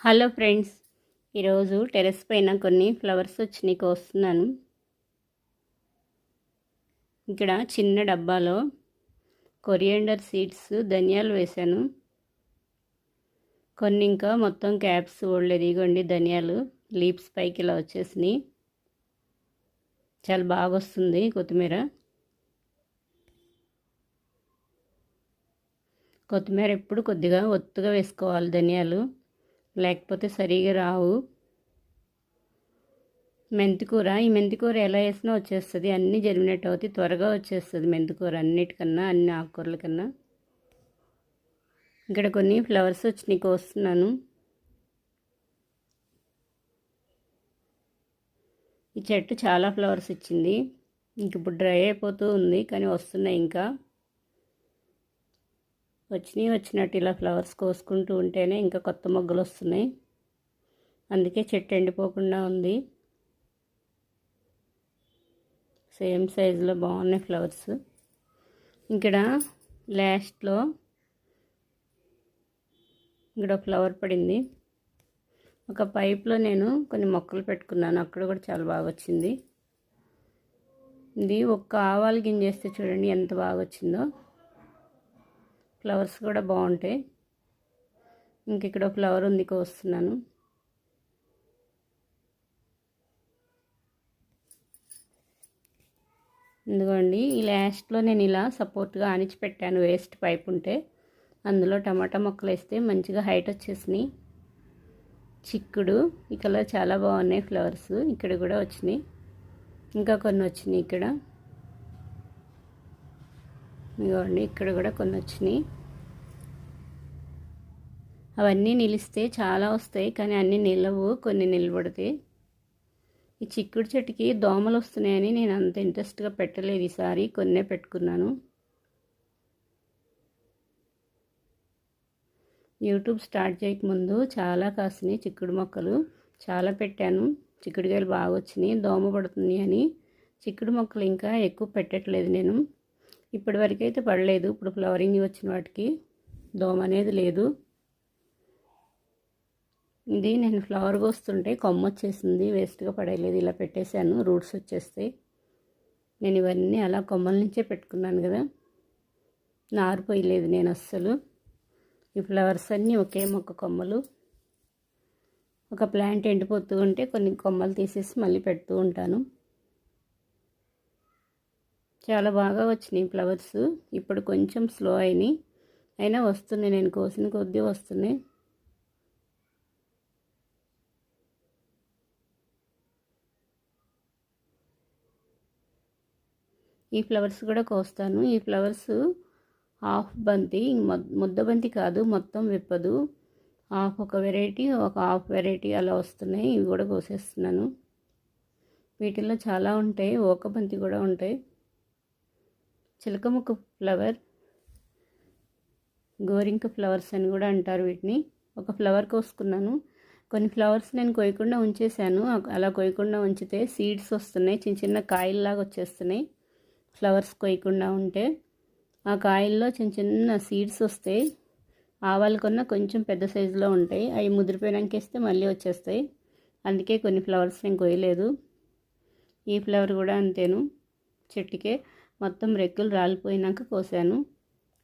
Hello friends, ఈరోజు terrace పైన కొన్ని ఫ్లవర్స్ వచ్చినాయి కోస్తున్నాను. ఇక్కడ చిన్న డబ్బాలో కొరియాండర్ సీడ్స్ ధనియాలు వేశాను. కొన్ని ఇంకా మొత్తం క్యాప్స్ ఓడలేదు. ఇదిగోండి ధనియాలు లీవ్స్ పైకి ఇలా వచ్చేసినాయి. చాలా బాగా వస్తుంది కొత్తిమీర. కొత్తిమీర ఎప్పుడు కొద్దిగా ఒత్తుగా వేసుకోవాలి ధనియాలు, లేకపోతే సరిగా రావు. మెంతికూర, ఈ మెంతికూర ఎలా వేసినా వచ్చేస్తుంది, అన్నీ జరిగినట్టు అవుతాయి, త్వరగా వచ్చేస్తుంది మెంతికూర అన్నిటికన్నా, అన్ని ఆకుకూరల కన్నా. ఇక్కడ కొన్ని ఫ్లవర్స్ వచ్చినాయి కోస్తున్నాను. ఈ చెట్టు చాలా ఫ్లవర్స్ ఇచ్చింది. ఇంక ఇప్పుడు డ్రై అయిపోతూ ఉంది, కానీ వస్తున్నాయి. ఇంకా వచ్చినట్టు ఇలా ఫ్లవర్స్ కోసుకుంటూ ఉంటేనే ఇంకా కొత్త మొగ్గలు వస్తున్నాయి. అందుకే చెట్టు ఎండిపోకుండా ఉంది. సేమ్ సైజులో బాగున్నాయి ఫ్లవర్స్. ఇక్కడ లాస్ట్లో ఇక్కడ ఫ్లవర్ పడింది. ఒక పైప్లో నేను కొన్ని మొక్కలు పెట్టుకున్నాను, అక్కడ కూడా చాలా బాగా వచ్చింది. ఇది ఒక్క ఆవాలు గింజేస్తే చూడండి ఎంత బాగా వచ్చిందో. ఫ్లవర్స్ కూడా బాగుంటాయి. ఇంక ఇక్కడ ఫ్లవర్ ఉంది, కోస్తున్నాను. ఎందుకండి ఈ లాస్ట్లో నేను ఇలా సపోర్ట్గా ఆనిచి పెట్టాను, వేస్ట్ పైప్ ఉంటే. అందులో టమాటా మొక్కలు వేస్తే మంచిగా హైట్ వచ్చేసినాయి. చిక్కుడు ఈ కలర్ చాలా బాగున్నాయి ఫ్లవర్స్. ఇక్కడ కూడా వచ్చినాయి, ఇంకా కొన్ని వచ్చినాయి. ఇక్కడ ఇదిగోండి, ఇక్కడ కూడా కొన్ని వచ్చినాయి. అవన్నీ నిలిస్తే చాలా వస్తాయి, కానీ అన్నీ నిలవు, కొన్ని నిలబడతాయి. ఈ చిక్కుడు చెట్టుకి దోమలు వస్తున్నాయని నేను అంత ఇంట్రెస్ట్గా పెట్టలేదు ఈసారి, కొన్నే పెట్టుకున్నాను. యూట్యూబ్ స్టార్ట్ చేయకముందు చాలా కాసినాయి చిక్కుడు మొక్కలు, చాలా పెట్టాను. చిక్కుడుకాయలు బాగా వచ్చినాయి. దోమ పడుతుంది అని చిక్కుడు మొక్కలు ఇంకా ఎక్కువ పెట్టట్లేదు నేను. ఇప్పటి వరకు అయితే పడలేదు. ఇప్పుడు ఫ్లవరింగ్ వచ్చిన వాటికి దోమ అనేది లేదు. ఇది నేను ఫ్లవర్ కోస్తుంటే కొమ్మ వచ్చేసింది, వేస్ట్గా పడేయలేదు, ఇలా పెట్టేశాను, రూట్స్ వచ్చేస్తాయి. నేను ఇవన్నీ అలా కొమ్మల నుంచే పెట్టుకున్నాను కదా, నారిపోయలేదు నేను అస్సలు. ఈ ఫ్లవర్స్ అన్నీ ఒకే మొక్క కొమ్మలు. ఒక ప్లాంట్ ఎండిపోతూ ఉంటే కొన్ని కొమ్మలు తీసేసి మళ్ళీ పెడుతూ ఉంటాను. చాలా బాగా వచ్చినాయి ఫ్లవర్స్. ఇప్పుడు కొంచెం స్లో అయినాయి, అయినా వస్తున్నాయి. నేను కోసిన కొద్దీ వస్తున్నాయి. ఈ ఫ్లవర్స్ కూడా కోస్తాను. ఈ ఫ్లవర్స్ హాఫ్ బంతి, ముద్ద బంతి కాదు, మొత్తం విప్పదు. హాఫ్ ఒక వెరైటీ, ఒక హాఫ్ వెరైటీ అలా వస్తున్నాయి. ఇవి కూడా కోసేస్తున్నాను. వీటిల్లో చాలా ఉంటాయి, ఓక బంతి కూడా ఉంటాయి. చిలకముక్క ఫ్లవర్, గోరింక ఫ్లవర్స్ అని కూడా అంటారు వీటిని. ఒక ఫ్లవర్ కోసుకున్నాను. కొన్ని ఫ్లవర్స్ నేను కొయ్యకుండా ఉంచేసాను. అలా కొయ్యకుండా ఉంచితే సీడ్స్ వస్తున్నాయి, చిన్న చిన్న కాయల్లాగా వచ్చేస్తున్నాయి. ఫ్లవర్స్ కొయ్యకుండా ఉంటే ఆ కాయల్లో చిన్న చిన్న సీడ్స్ వస్తాయి. ఆవాల కన్నా కొంచెం పెద్ద సైజులో ఉంటాయి. అవి ముదిరిపోయినాక వేస్తే మళ్ళీ వచ్చేస్తాయి. అందుకే కొన్ని ఫ్లవర్స్ నేను కొయ్యలేదు. ఈ ఫ్లవర్ కూడా అంతేను, చెట్టుకే మొత్తం రెక్కలు రాలిపోయినాక కోసాను.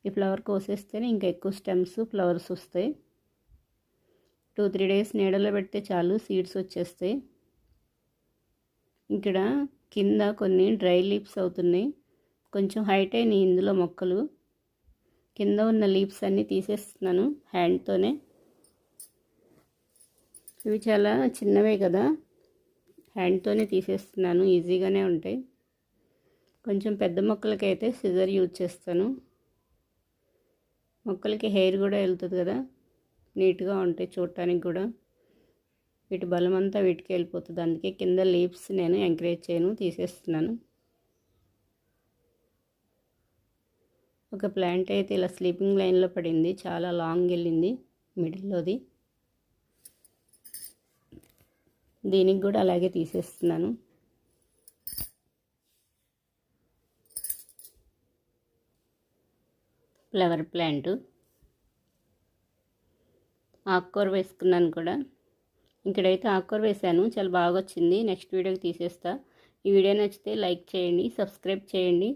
ఈ ఫ్లవర్ కోసేస్తేనే ఇంకా ఎక్కువ స్టెమ్స్ ఫ్లవర్స్ వస్తాయి. 2-3 డేస్ నీడలో పెడితే చాలు, సీడ్స్ వచ్చేస్తాయి. ఇక్కడ కింద కొన్ని డ్రై లీవ్స్ అవుతున్నాయి. కొంచెం హైట్ అయినాయి ఇందులో మొక్కలు. కింద ఉన్న లీవ్స్ అన్నీ తీసేస్తున్నాను హ్యాండ్తోనే. ఇవి చాలా చిన్నవే కదా, హ్యాండ్తోనే తీసేస్తున్నాను, ఈజీగానే ఉంటాయి. కొంచెం పెద్ద మొక్కలకైతే సిజర్ యూజ్ చేస్తాను. మొక్కలకి హెయిర్ కూడా వెళ్తుంది కదా, నీట్గా ఉంటాయి చూడటానికి కూడా. వీటి బలం అంతా వీటికి వెళ్ళిపోతుంది. అందుకే కింద లీవ్స్ నేను ఎంకరేజ్ చేయను, తీసేస్తున్నాను. ఒక ప్లాంట్ అయితే ఇలా స్లీపింగ్ లైన్లో పడింది, చాలా లాంగ్ వెళ్ళింది మిడిల్లోది. దీనికి కూడా అలాగే తీసేస్తున్నాను. ఫ్లవర్ ప్లాంట్ ఆకుకూర వేసుకున్నాను కూడా. ఇక్కడైతే ఆకుకూర వేసాను, చాలా బాగా వచ్చింది. నెక్స్ట్ వీడియోకి తీసేస్తా. ఈ వీడియో నచ్చితే లైక్ చేయండి, సబ్స్క్రైబ్ చేయండి.